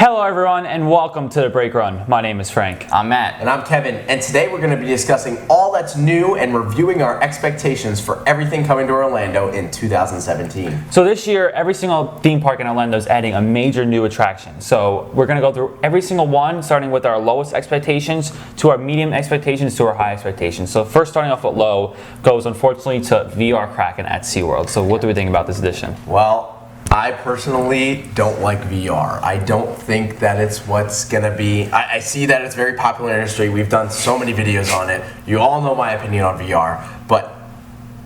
Hello everyone and welcome to the Break Run. My name is Frank. I'm Matt. And I'm Kevin. And today we're going to be discussing all that's new and reviewing our expectations for everything coming to Orlando in 2017. So this year, every single theme park in Orlando is adding a major new attraction. So we're going to go through every single one, starting with our lowest expectations to our medium expectations to our high expectations. So first, starting off with low, goes unfortunately to VR Kraken at SeaWorld. So what do we think about this edition? Well, I personally don't like VR. I don't think that it's what's going to be. I see that it's very popular in the industry. We've done so many videos on it. You all know my opinion on VR, but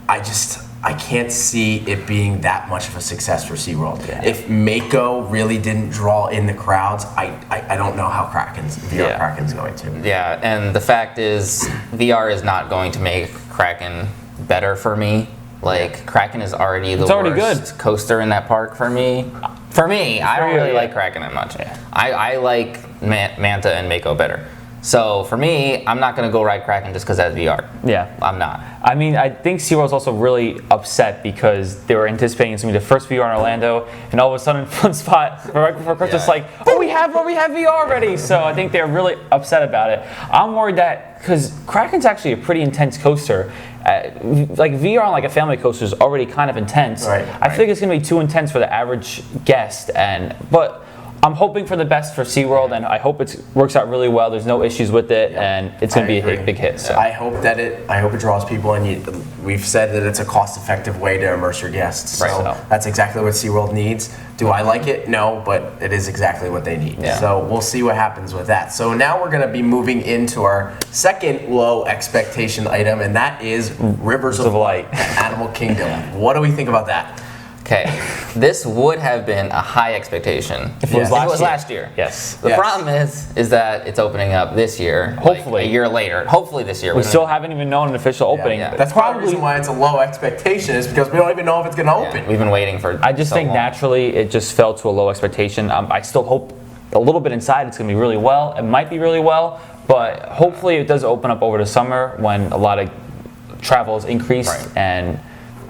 I can't see it being that much of a success for SeaWorld. Yeah. If Mako really didn't draw in the crowds, I don't know how VR Kraken's going to. Yeah, and the fact is, VR is not going to make Kraken better for me. Like, Kraken is already the worst coaster in that park for me. I don't really like Kraken that much. Yeah. I like Manta and Mako better. So for me, I'm not going to go ride Kraken just because that's VR. Yeah. I'm not. I mean, I think SeaWorld's also really upset because they were anticipating it's going to be the first VR in Orlando, and all of a sudden, Fun Spot, right before Christmas, like, we have VR already. So I think they're really upset about it. I'm worried that, because Kraken's actually a pretty intense coaster. Like VR on like a family coaster is already kind of intense. Right. I think it's going to be too intense for the average guest, but I'm hoping for the best for SeaWorld, and I hope it works out really well. There's no issues with it, and it's going to be a big hit. So. I hope it draws people, and we've said that it's a cost-effective way to immerse your guests. So that's exactly what SeaWorld needs. Do I like it? No, but it is exactly what they need. Yeah. So we'll see what happens with that. So now we're going to be moving into our second low expectation item, and that is Rivers of Light, Animal Kingdom. What do we think about that? Okay, this would have been a high expectation if it was last year. Yes. The problem is that it's opening up this year. Hopefully. Like a year later. Hopefully this year. We still haven't even known an official opening. Yeah. That's probably the reason why it's a low expectation, is because we don't even know if it's going to open. We've been waiting for I just think naturally it just fell to a low expectation. I still hope a little bit inside it's going to be really well. It might be really well, but hopefully it does open up over the summer when a lot of travel is increased and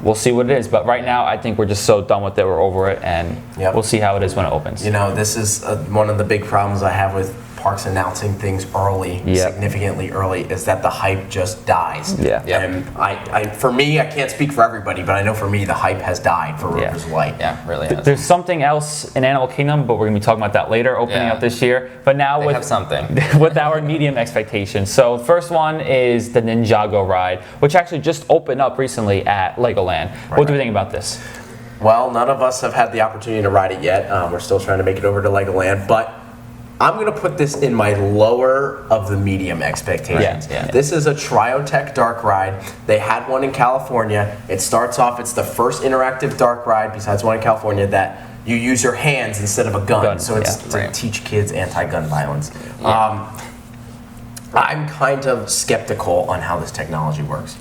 we'll see what it is, but right now I think we're just so done with it, we're over it, and we'll see how it is when it opens. You know, this is one of the big problems I have with parks announcing things early, significantly early, is that the hype just dies. Yeah. And for me, I can't speak for everybody, but I know for me the hype has died for Rivers of Light. Yeah, really has. There's something else in Animal Kingdom, but we're going to be talking about that later, opening up this year. But now have something. with our medium expectations. So first one is the Ninjago ride, which actually just opened up recently at Legoland. What do we think about this? Well, none of us have had the opportunity to ride it yet. We're still trying to make it over to Legoland, but I'm going to put this in my lower of the medium expectations. This is a Triotech dark ride. They had one in California. It starts off, it's the first interactive dark ride, besides one in California, that you use your hands instead of a gun. So it's to teach kids anti-gun violence. I'm kind of skeptical on how this technology works.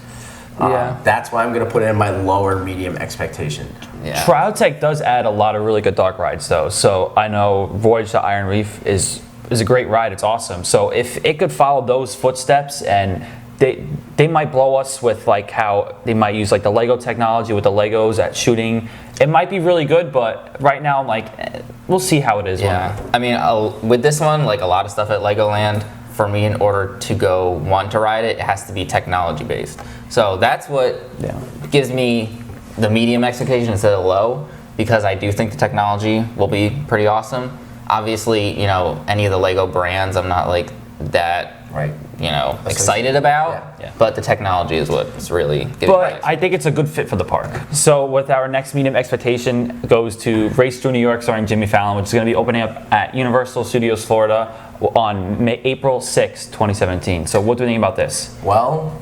That's why I'm going to put it in my lower medium expectation. Triotech does add a lot of really good dark rides though. So I know Voyage to Iron Reef is a great ride. It's awesome. So if it could follow those footsteps, and they might blow us with like how they might use like the Lego technology with the Legos at shooting. It might be really good, but right now I'm like, we'll see how it is. I mean, with this one, like a lot of stuff at Legoland, for me, in order to want to ride it, it has to be technology based. So that's what gives me the medium expectation instead of low, because I do think the technology will be pretty awesome. Obviously, you know, any of the Lego brands, I'm not like that, excited about. But the technology is what's really getting But I think it's a good fit for the park. So with our next medium expectation goes to Race Through New York starring Jimmy Fallon, which is going to be opening up at Universal Studios Florida on April 6, 2017. So what do you think about this? Well,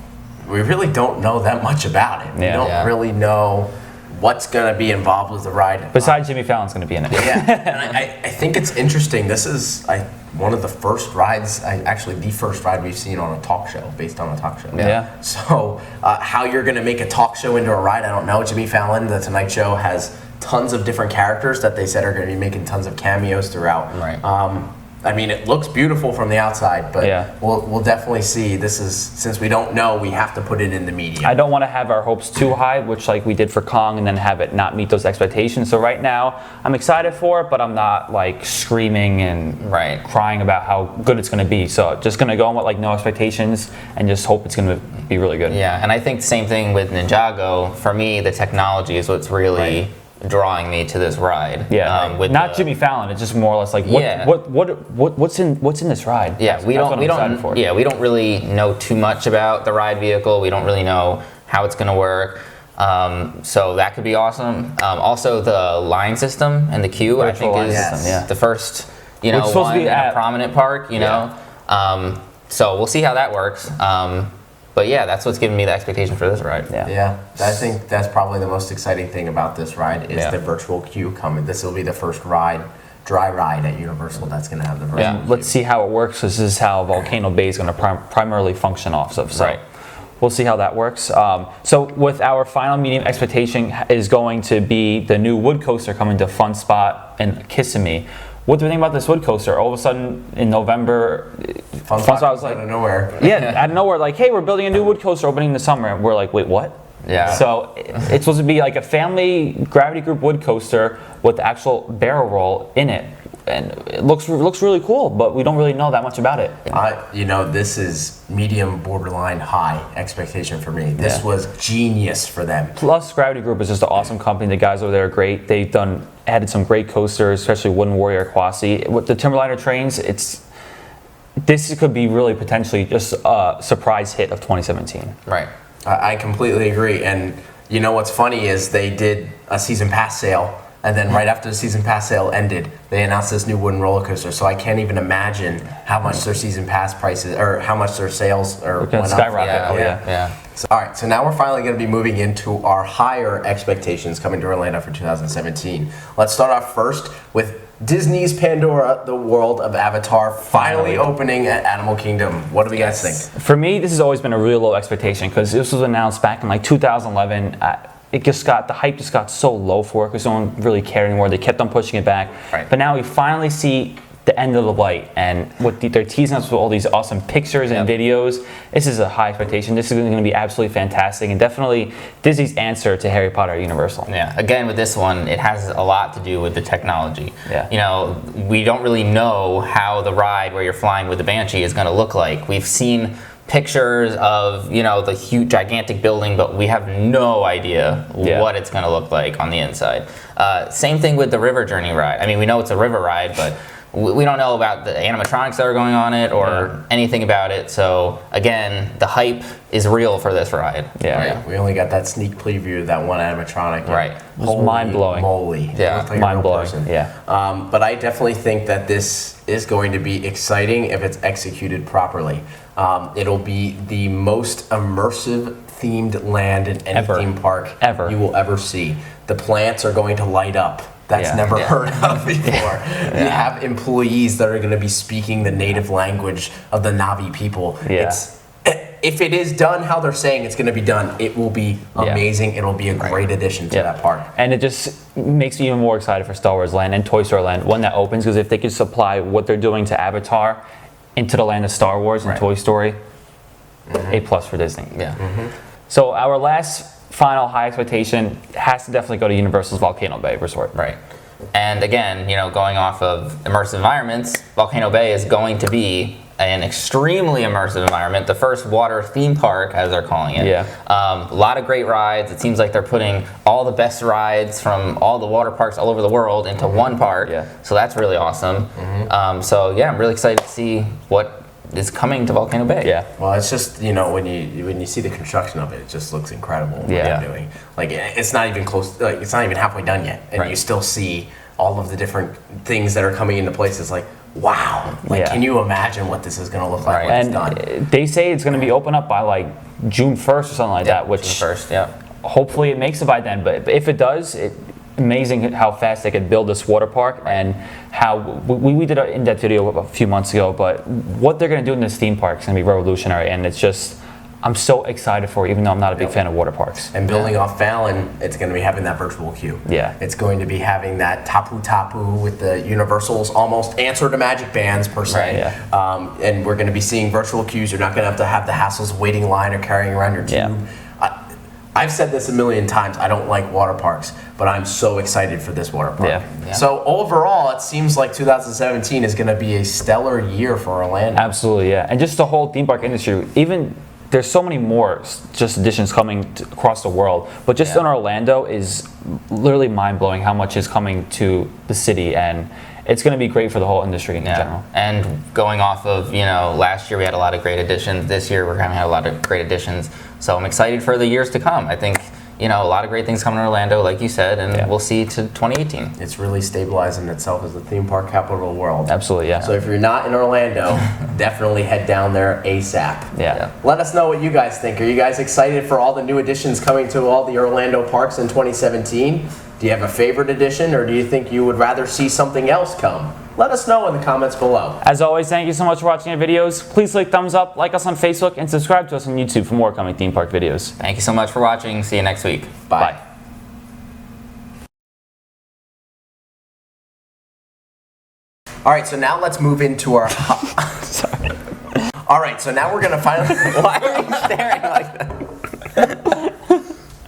we really don't know that much about it. We don't really know what's going to be involved with the ride. Besides Jimmy Fallon's going to be in it. And I think it's interesting. This is one of the first rides, actually the first ride we've seen on a talk show, based on a talk show. So how you're going to make a talk show into a ride, I don't know. Jimmy Fallon, The Tonight Show, has tons of different characters that they said are going to be making tons of cameos throughout. I mean, it looks beautiful from the outside, but Yeah. we'll definitely see. This is, since we don't know, we have to put it in the medium. I don't want to have our hopes too high, which like we did for Kong, and then have it not meet those expectations. So right now, I'm excited for it, but I'm not like screaming and Right. crying about how good it's going to be. So just going to go in with like no expectations and just hope it's going to be really good. Yeah, and I think the same thing with Ninjago. For me, the technology is what's really drawing me to this ride. Yeah, with not Jimmy Fallon. It's just more or less like what's in this ride. Yeah, That's what I'm excited for. we don't really know too much about the ride vehicle. We don't really know how it's going to work. So that could be awesome. Also, the line system and the queue, I think, line is system, yeah. the first Which is supposed one to be in a at- prominent park. You know, so we'll see how that works. But yeah, that's what's giving me the expectation for this ride. Yeah. Yeah, I think that's probably the most exciting thing about this ride is Yeah. the virtual queue coming. This will be the first dry ride at Universal that's going to have the virtual And queue. let's see how it works. This is how Volcano Bay is going to primarily function off of. So Right. we'll see how that works. So with our final medium expectation is going to be the new wood coaster coming to Fun Spot in Kissimmee. What do we think about this wood coaster? All of a sudden in November, Fun Spot Spot was like, out of nowhere. yeah, out of nowhere, like, hey, we're building a new wood coaster opening in the summer. And we're like, wait, what? Yeah. So it's supposed to be like a family gravity group wood coaster with actual barrel roll in it. And it looks really cool, but we don't really know that much about it. This is medium, borderline, high expectation for me. This Yeah. was genius for them. Plus, Gravity Group is just an awesome company. The guys over there are great. They've added some great coasters, especially Wooden Warrior Quasi. With the Timberliner trains, this could be really potentially just a surprise hit of 2017. Right. I completely agree. And you know what's funny is they did a season pass sale, and then right after the season pass sale ended, they announced this new wooden roller coaster. So I can't even imagine how much their season pass prices, or how much their sales Gonna went up. skyrocket. Yeah. So, all right, so now we're finally going to be moving into our higher expectations coming to Orlando for 2017. Let's start off first with Disney's Pandora, the world of Avatar, finally opening at Animal Kingdom. What do we guys think? For me, this has always been a really low expectation because this was announced back in like 2011. The hype just got so low for it because no one really cared anymore. They kept on pushing it back. Right. But now we finally see the end of the light, and they're teasing us with all these awesome pictures and videos. This is a high expectation. This is going to be absolutely fantastic, and definitely Disney's answer to Harry Potter at Universal. Yeah, again with this one, it has a lot to do with the technology. Yeah. We don't really know how the ride where you're flying with the Banshee is going to look like. We've seen pictures of the huge gigantic building, but we have no idea what it's going to look like on the inside. Same thing with the River Journey ride. I mean, we know it's a river ride, but we don't know about the animatronics that are going on it or anything about it. So again, the hype is real for this ride. Yeah. Right. We only got that sneak preview of that one animatronic. Right. It was mind-blowing. Moly. Yeah. It looked like a real Mind-blowing. person. Yeah. But I definitely think that this is going to be exciting if it's executed properly. It'll be the most immersive themed land in any Ever. theme park Ever. you will ever see. The plants are going to light up. That's Yeah. never heard of before. You have employees that are going to be speaking the native language of the Na'vi people. Yeah. If it is done how they're saying it's going to be done, it will be amazing. It'll be a great addition to that park. And it just makes me even more excited for Star Wars Land and Toy Story Land when that opens, because if they could supply what they're doing to Avatar into the land of Star Wars and Toy Story, A+ for Disney. Yeah. So our last final high expectation has to definitely go to Universal's Volcano Bay Resort. Right. And again, going off of immersive environments, Volcano Bay is going to be an extremely immersive environment, the first water theme park, as they're calling it. Yeah. A lot of great rides. It seems like they're putting all the best rides from all the water parks all over the world into one park. Yeah. So that's really awesome. So yeah, I'm really excited to see what is coming to Volcano Bay. Yeah. Well, it's just when you see the construction of it, it just looks incredible. What Yeah. they're doing. Like it's not even close. Like it's not even halfway done yet, and you still see all of the different things that are coming into place. It's like, wow. Like, can you imagine what this is going to look like when it's done? And they say it's going to be open up by like June 1st or something like that, which June 1st, yeah. hopefully it makes it by then. But if it does, amazing how fast they could build this water park, and how we did an in-depth video a few months ago, but what they're going to do in this theme park is going to be revolutionary, and it's just I'm so excited for it, even though I'm not a big fan of water parks. And building off Fallon, it's going to be having that virtual queue. Yeah. It's going to be having that tapu with the universals, almost answer to magic bands per se. Right, yeah. And we're going to be seeing virtual queues. You're not going to have the hassles of waiting in line or carrying around your tube. Yeah. I've said this a million times, I don't like water parks, but I'm so excited for this water park. Yeah. So overall, it seems like 2017 is going to be a stellar year for Orlando. Absolutely, yeah. And just the whole theme park industry, even there's so many more just additions coming across the world, but just in Orlando is literally mind-blowing how much is coming to the city, and it's going to be great for the whole industry in general. And going off of, last year we had a lot of great additions. This year we're going to have a lot of great additions. So I'm excited for the years to come. I think, a lot of great things coming to Orlando, like you said, and we'll see to 2018. It's really stabilizing itself as the theme park capital of the world. Absolutely, yeah. So if you're not in Orlando, definitely head down there ASAP. Yeah. Let us know what you guys think. Are you guys excited for all the new additions coming to all the Orlando parks in 2017? Do you have a favorite addition, or do you think you would rather see something else come? Let us know in the comments below. As always, thank you so much for watching our videos. Please click thumbs up, like us on Facebook, and subscribe to us on YouTube for more coming theme park videos. Thank you so much for watching. See you next week. Bye. All right, so now let's move into our... Sorry. All right, so now we're going to finally... Why are you staring like that?